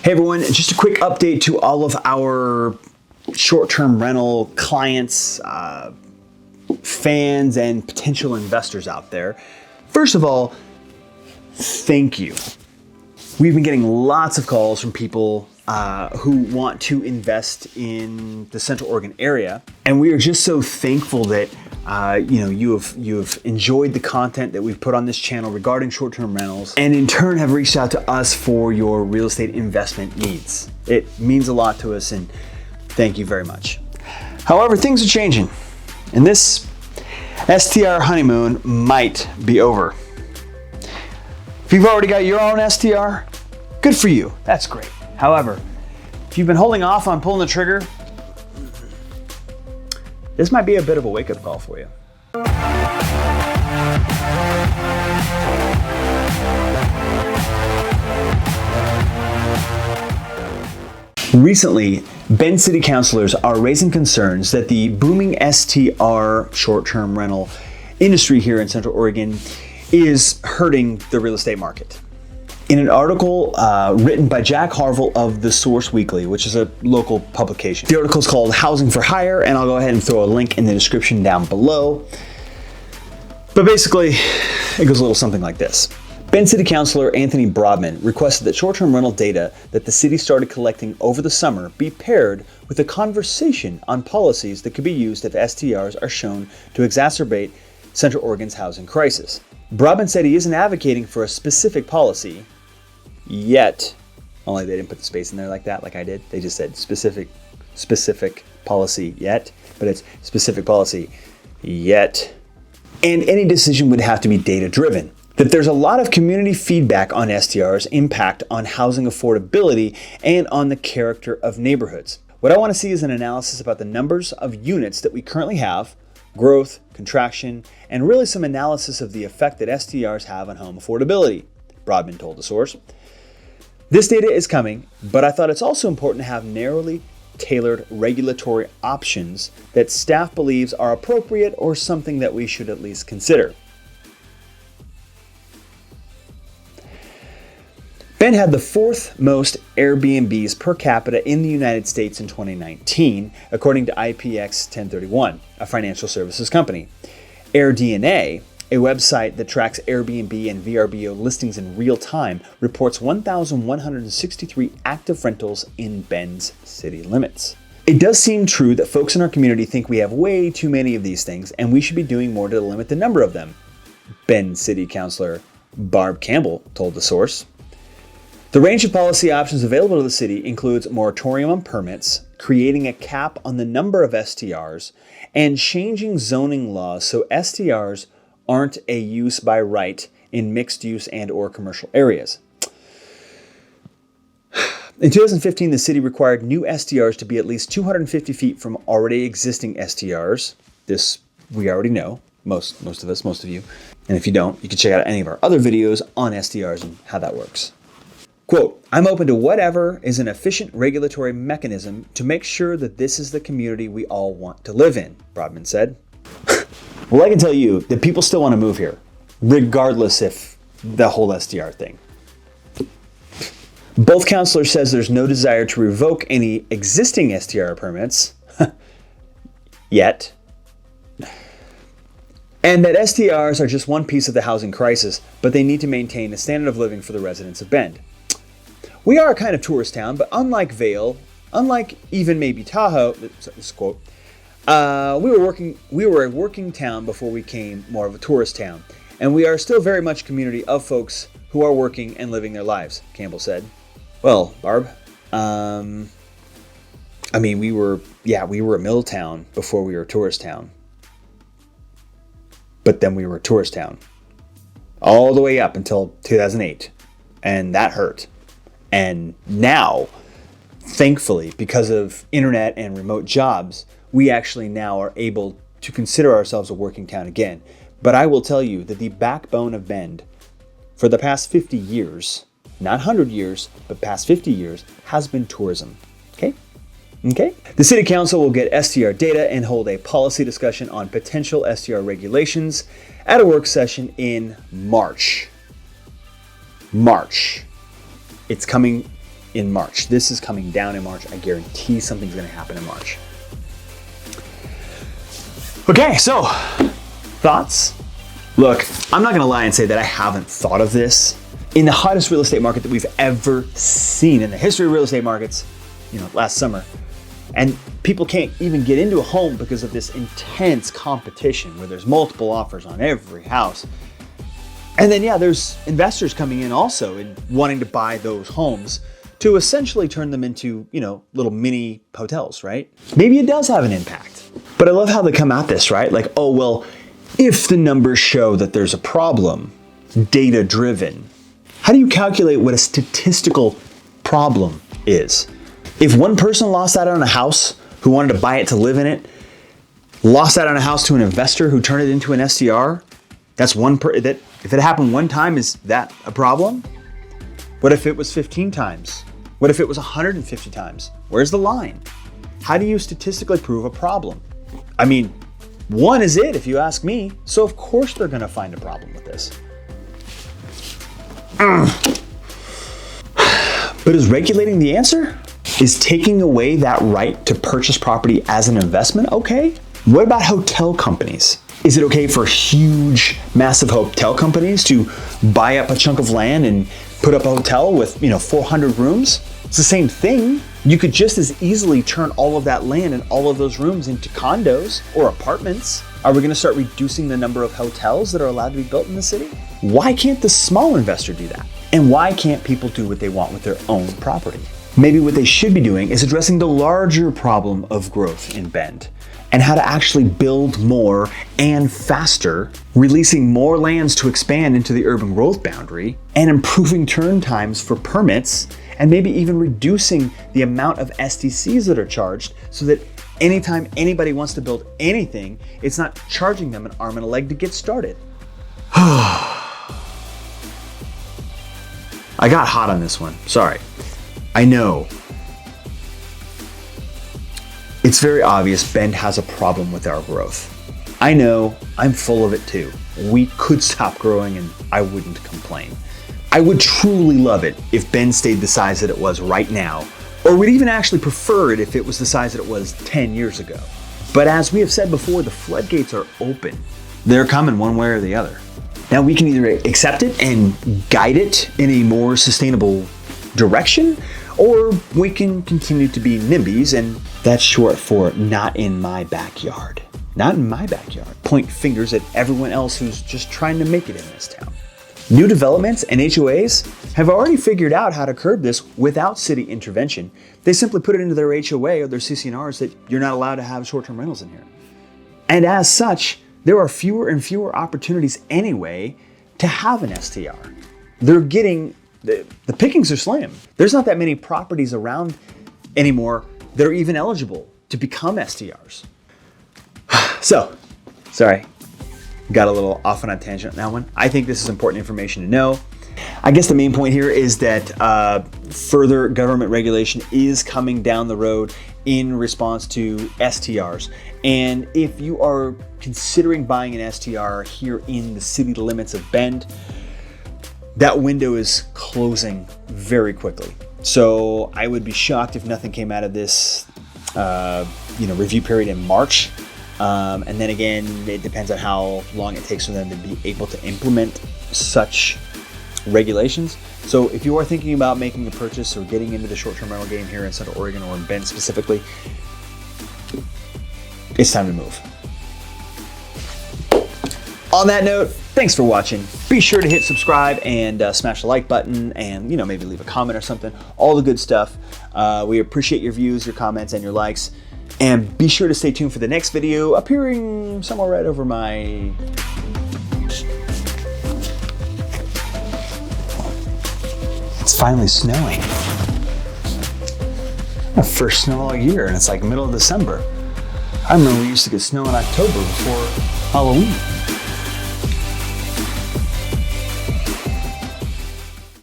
Hey everyone, just a quick update to all of our short-term rental clients, fans, and potential investors out there. First of all, thank you. We've been getting lots of calls from people who want to invest in the Central Oregon area, and we are just so thankful that you have enjoyed the content that we've put on this channel regarding short-term rentals, and in turn have reached out to us for your real estate investment needs. It means a lot to us, and thank you very much. However, things are changing, and this STR honeymoon might be over. If you've already got your own STR, good for you. That's great. However, if you've been holding off on pulling the trigger, this might be a bit of a wake-up call for you. Recently, Bend City councilors are raising concerns that the booming STR short-term rental industry here in Central Oregon is hurting the real estate market. In an article written by Jack Harville of The Source Weekly, which is a local publication. The article is called Housing for Hire, and I'll go ahead and throw a link in the description down below. But basically, it goes a little something like this. Bend City Councilor Anthony Broadman requested that short-term rental data that the city started collecting over the summer be paired with a conversation on policies that could be used if STRs are shown to exacerbate Central Oregon's housing crisis. Broadman said he isn't advocating for a specific policy yet. Only they didn't put the space in there like that, like I did. They just said specific policy yet, but it's specific policy yet. And any decision would have to be data driven. That there's a lot of community feedback on STR's impact on housing affordability and on the character of neighborhoods. What I want to see is an analysis about the numbers of units that we currently have, growth, contraction, and really some analysis of the effect that STRs have on home affordability, Broadman told The Source. This data is coming, but I thought it's also important to have narrowly tailored regulatory options that staff believes are appropriate or something that we should at least consider. Bend had the fourth most Airbnbs per capita in the United States in 2019, according to IPX 1031, a financial services company. AirDNA, a website that tracks Airbnb and VRBO listings in real time, reports 1,163 active rentals in Bend's city limits. It does seem true that folks in our community think we have way too many of these things and we should be doing more to limit the number of them, Bend City Councilor Barb Campbell told The Source. The range of policy options available to the city includes moratorium on permits, creating a cap on the number of STRs, and changing zoning laws so STRs aren't a use by right in mixed use and or commercial areas. In 2015, the city required new STRs to be at least 250 feet from already existing STRs. This we already know, most of you. And if you don't, you can check out any of our other videos on STRs and how that works. Quote, I'm open to whatever is an efficient regulatory mechanism to make sure that this is the community we all want to live in, Broadman said. Well, I can tell you that people still want to move here, regardless if the whole STR thing. Both councilors says there's no desire to revoke any existing STR permits yet, and that STRs are just one piece of the housing crisis, but they need to maintain a standard of living for the residents of Bend. We are a kind of tourist town, but unlike Vail, unlike even maybe Tahoe, this quote, we were a working town before we became more of a tourist town, and we are still very much a community of folks who are working and living their lives, Campbell said. Well, Barb, we were a mill town before we were a tourist town. But then we were a tourist town all the way up until 2008, and that hurt. And now, thankfully, because of internet and remote jobs, we actually now are able to consider ourselves a working town again. But I will tell you that the backbone of Bend for the past 50 years, not 100 years, but past 50 years, has been tourism. Okay? The City Council will get STR data and hold a policy discussion on potential STR regulations at a work session in March. It's coming in March. This is coming down in March. I guarantee something's going to happen in March. Okay, so thoughts? Look, I'm not going to lie and say that I haven't thought of this. In the hottest real estate market that we've ever seen in the history of real estate markets, last summer, and people can't even get into a home because of this intense competition where there's multiple offers on every house. And then, there's investors coming in also and wanting to buy those homes to essentially turn them into, little mini hotels, right? Maybe it does have an impact. But I love how they come at this, right? Like, oh, well, if the numbers show that there's a problem, data driven, how do you calculate what a statistical problem is? If one person lost out on a house who wanted to buy it to live in it, lost out on a house to an investor who turned it into an STR, that's that if it happened one time, is that a problem? What if it was 15 times? What if it was 150 times? Where's the line? How do you statistically prove a problem? I mean, one is it, if you ask me. So of course they're gonna find a problem with this. But is regulating the answer? Is taking away that right to purchase property as an investment okay? What about hotel companies? Is it okay for huge, massive hotel companies to buy up a chunk of land and put up a hotel with, 400 rooms? It's the same thing. You could just as easily turn all of that land and all of those rooms into condos or apartments. Are we going to start reducing the number of hotels that are allowed to be built in the city? Why can't the small investor do that? And why can't people do what they want with their own property? Maybe what they should be doing is addressing the larger problem of growth in Bend and how to actually build more and faster, releasing more lands to expand into the urban growth boundary, and improving turn times for permits, and maybe even reducing the amount of STCs that are charged so that anytime anybody wants to build anything, it's not charging them an arm and a leg to get started. I got hot on this one, sorry. I know. It's very obvious Bend has a problem with our growth. I know, I'm full of it too. We could stop growing and I wouldn't complain. I would truly love it if Bend stayed the size that it was right now, or would even actually prefer it if it was the size that it was 10 years ago. But as we have said before, the floodgates are open. They're coming one way or the other. Now we can either accept it and guide it in a more sustainable direction, or we can continue to be NIMBYs, and that's short for not in my backyard. Not in my backyard. Point fingers at everyone else who's just trying to make it in this town. New developments and HOAs have already figured out how to curb this without city intervention. They simply put it into their HOA or their CC&Rs that you're not allowed to have short-term rentals in here. And as such, there are fewer and fewer opportunities anyway to have an STR. They're getting, the pickings are slim. There's not that many properties around anymore that are even eligible to become STRs. So, sorry, got a little off on a tangent on that one. I think this is important information to know. I guess the main point here is that further government regulation is coming down the road in response to STRs. And if you are considering buying an STR here in the city limits of Bend, that window is closing very quickly. So I would be shocked if nothing came out of this review period in March. And then again, it depends on how long it takes for them to be able to implement such regulations. So if you are thinking about making a purchase or getting into the short-term rental game here in Central Oregon or in Bend specifically, it's time to move. On that note, thanks for watching. Be sure to hit subscribe and smash the like button and maybe leave a comment or something. All the good stuff. We appreciate your views, your comments, and your likes. And be sure to stay tuned for the next video appearing somewhere right over my... It's finally snowing. The first snow all year, and it's like middle of December. I remember we used to get snow in October before Halloween.